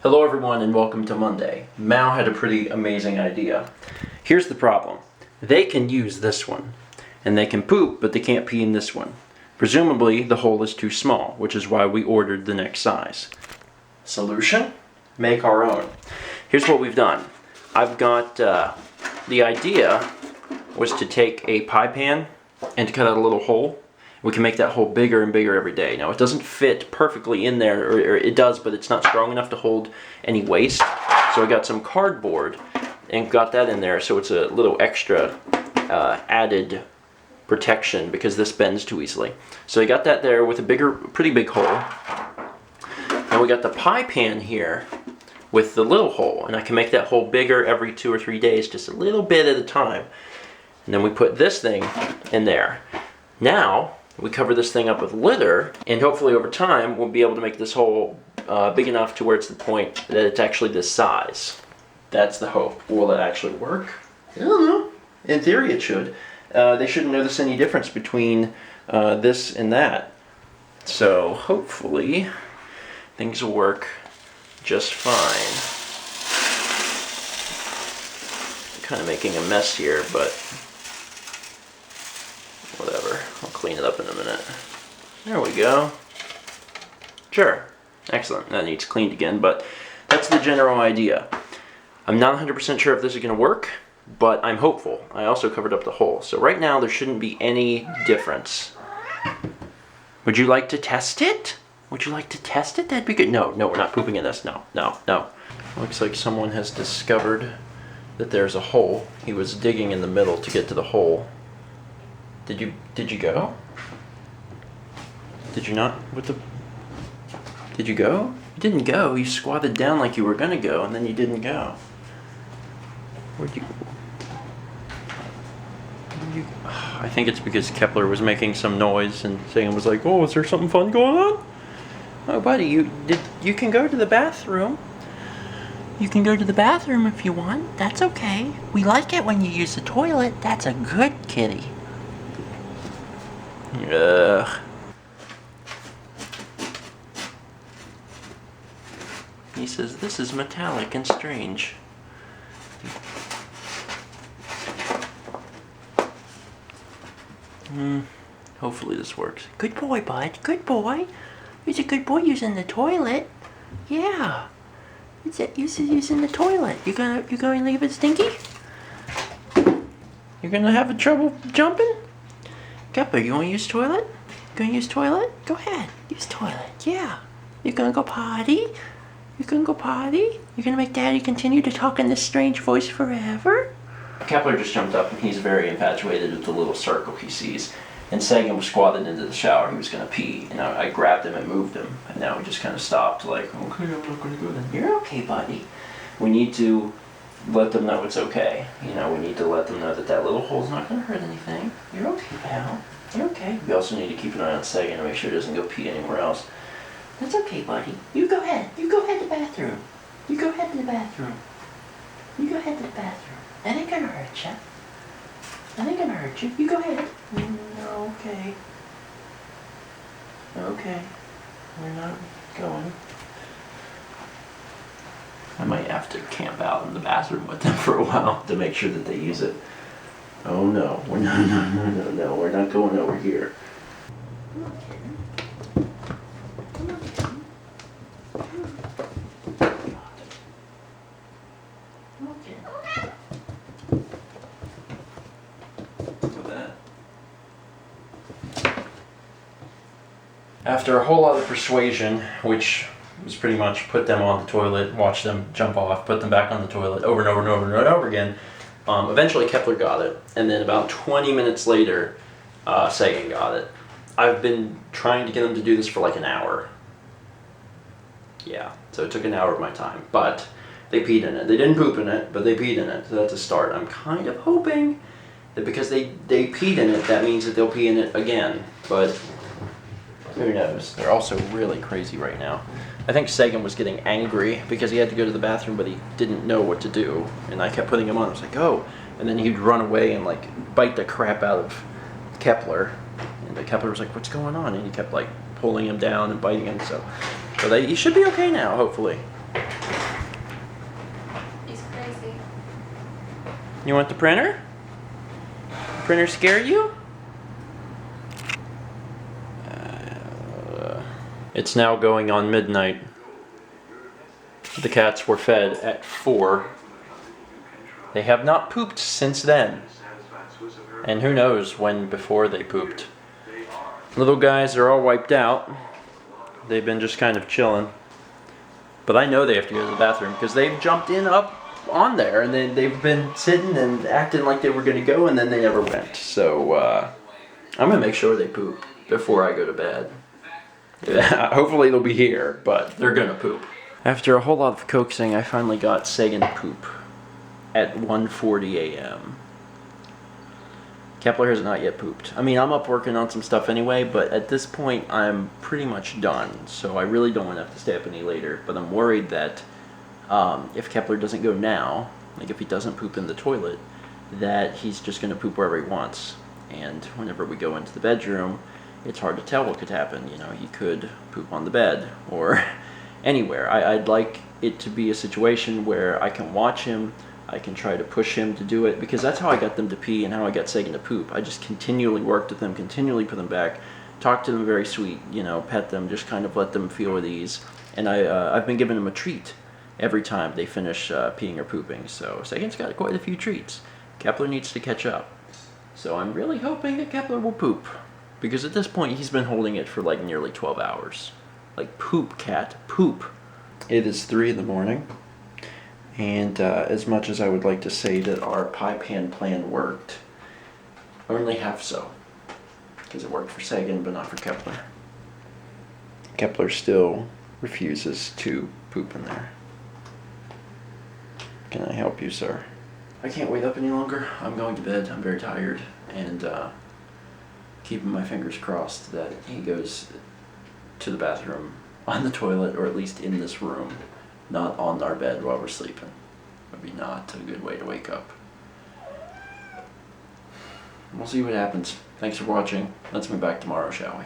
Hello everyone and welcome to Monday. Mao had a pretty amazing idea. Here's the problem. They can use this one, and they can poop, but they can't pee in this one. Presumably the hole is too small, which is why we ordered the next size. Solution? Make our own. Here's what we've done. I've got, the idea was to take a pie pan and to cut out a little hole. We can make that hole bigger and bigger every day. Now it doesn't fit perfectly in there, or it does, but it's not strong enough to hold any waste. So I got some cardboard and got that in there so it's a little extra added protection because this bends too easily. So I got that there with a pretty big hole. And we got the pie pan here with the little hole, and I can make that hole bigger every 2 or 3 days, just a little bit at a time. And then we put this thing in there. Now we cover this thing up with litter, and hopefully over time we'll be able to make this hole big enough to where it's the point that it's actually this size. That's the hope. Will it actually work? I don't know. In theory it should. They shouldn't notice any difference between this and that. So hopefully things will work just fine. I'm kind of making a mess here, but whatever. I'll clean it up in a minute. There we go. Sure. Excellent. That needs cleaned again, but that's the general idea. I'm not 100% sure if this is going to work, but I'm hopeful. I also covered up the hole. So right now there shouldn't be any difference. Would you like to test it? Would you like to test it? That'd be good. No, we're not pooping in this. No. Looks like someone has discovered that there's a hole. He was digging in the middle to get to the hole. Did you go? Did you not? Did you go? You didn't go. You squatted down like you were gonna go, and then you didn't go. Where'd you? I think it's because Kepler was making some noise, and Sagan was like, "Oh, is there something fun going on?" Oh, buddy, you can go to the bathroom. You can go to the bathroom if you want. That's okay. We like it when you use the toilet. That's a good kitty. Ugh. He says, "This is metallic and strange." Hopefully this works. Good boy, bud. Good boy. He's a good boy using the toilet. Yeah. He's using the toilet. You gonna leave it stinky? You're gonna have trouble jumping? Kepler, you want to use toilet? You gonna use toilet? Go ahead. Use toilet. Yeah. You gonna go potty? You gonna go potty? You gonna make Daddy continue to talk in this strange voice forever? Kepler just jumped up and he's very infatuated with the little circle he sees. And Sagan was squatted into the shower. He was gonna pee, and I grabbed him and moved him. And now he just kind of stopped, like, "Okay, I'm not gonna go then." You're okay, buddy. We need to let them know it's okay. You know, we need to let them know that that little hole's not going to hurt anything. You're okay, pal. You're okay. We also need to keep an eye on Sagan to make sure he doesn't go pee anywhere else. That's okay, buddy. You go ahead. You go ahead to the bathroom. You go ahead to the bathroom. You go ahead to the bathroom. That ain't going to hurt you. That ain't going to hurt you. You go ahead. Okay. Okay. We're not going. I might have to camp out in the bathroom with them for a while to make sure that they use it. Oh no, we're not going over here. After a whole lot of persuasion, which was pretty much put them on the toilet, watch them jump off, put them back on the toilet over and over and over and over again. Eventually Kepler got it, and then about 20 minutes later, Sagan got it. I've been trying to get them to do this for like an hour. Yeah, so it took an hour of my time, but they peed in it. They didn't poop in it, but they peed in it, so that's a start. I'm kind of hoping that because they peed in it, that means that they'll pee in it again, but who knows? They're also really crazy right now. I think Sagan was getting angry because he had to go to the bathroom, but he didn't know what to do. And I kept putting him on. I was like, "Go!" And then he'd run away and like bite the crap out of Kepler. And the Kepler was like, "What's going on?" And he kept like pulling him down and biting him. So he should be okay now, hopefully. He's crazy. You want the printer? Printer scare you? It's now going on midnight. The cats were fed at 4. They have not pooped since then. And who knows when before they pooped. Little guys are all wiped out. They've been just kind of chilling. But I know they have to go to the bathroom because they've jumped in up on there and they've been sitting and acting like they were going to go and then they never went. So I'm going to make sure they poop before I go to bed. Hopefully they'll be here, but they're going to poop. After a whole lot of coaxing, I finally got Sagan to poop at 1:40 a.m. Kepler has not yet pooped. I mean, I'm up working on some stuff anyway, but at this point, I'm pretty much done. So I really don't want to have to stay up any later. But I'm worried that if Kepler doesn't go now, like if he doesn't poop in the toilet, that he's just going to poop wherever he wants. And whenever we go into the bedroom, it's hard to tell what could happen. You know, he could poop on the bed or anywhere. I'd like it to be a situation where I can watch him. I can try to push him to do it, because that's how I got them to pee and how I got Sagan to poop. I just continually worked with them, continually put them back, talked to them very sweet, you know, pet them, just kind of let them feel at ease. And I've been giving them a treat every time they finish peeing or pooping. So Sagan's got quite a few treats. Kepler needs to catch up. So I'm really hoping that Kepler will poop, because at this point he's been holding it for like nearly 12 hours. Like, poop, cat, poop. It is 3 in the morning. And as much as I would like to say that our pie pan plan worked, only half so. Because it worked for Sagan, but not for Kepler. Kepler still refuses to poop in there. Can I help you, sir? I can't wait up any longer. I'm going to bed. I'm very tired. And keeping my fingers crossed that he goes to the bathroom on the toilet, or at least in this room. Not on our bed while we're sleeping. Would be not a good way to wake up. We'll see what happens. Thanks for watching. Let's move back tomorrow, shall we?